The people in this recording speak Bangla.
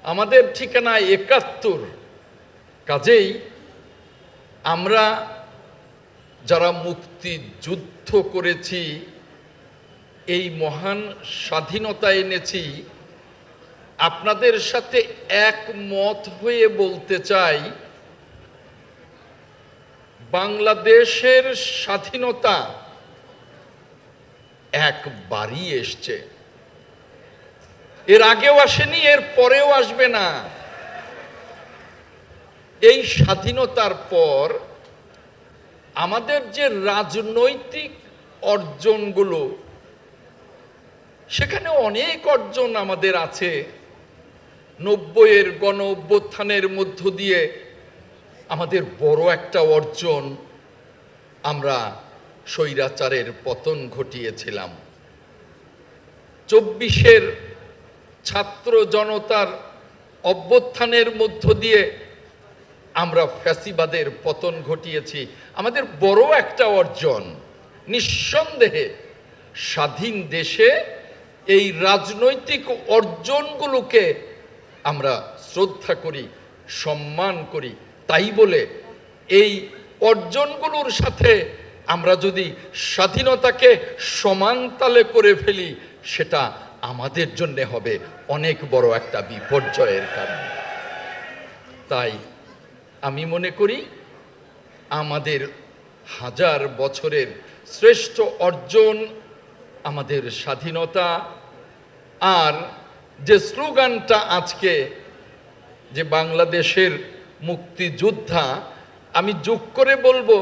আমাদের ঠিকানা ৭১। কাজেই আমরা যারা মুক্তিযুদ্ধ করেছি, এই মহান স্বাধীনতা এনেছি, আপনাদের সাথে একমত হয়ে বলতে চাই, বাংলাদেশের স্বাধীনতা একবারই এসছে, এর আগেও আসেনি, এর পরেও আসবে না। এই স্বাধীনতার পর আমাদের যে রাজনৈতিক অর্জনগুলো, সেখানে অনেক অর্জন আমাদের আছে। ৯০-এর গণ অভ্যুত্থানের মধ্য দিয়ে আমাদের বড় একটা অর্জন, আমরা স্বৈরাচারের পতন ঘটিয়েছিলাম। ২৪-এর ছাত্র জনতার অভ্যুত্থানের মধ্য দিয়ে আমরা ফ্যাসিবাদের পতন ঘটিয়েছি। আমাদের বড় একটা অর্জন। নিঃসন্দেহে স্বাধীন দেশে এই রাজনৈতিক অর্জনগুলোকে আমরা শ্রদ্ধা করি, সম্মান করি। তাই বলে এই অর্জনগুলোর সাথে আমরা যদি স্বাধীনতাকে সমান তালে করে ফেলি, সেটা আমাদের জন্য হবে অনেক বড় একটা বিপর্যয়ের কারণ। তাই আমি মনে করি আমাদের হাজার বছরের শ্রেষ্ঠ অর্জন আমাদের স্বাধীনতা। আর যে স্লোগানটা আজকে, যে বাংলাদেশের মুক্তিযোদ্ধা, আমি যোগ করে বলবো,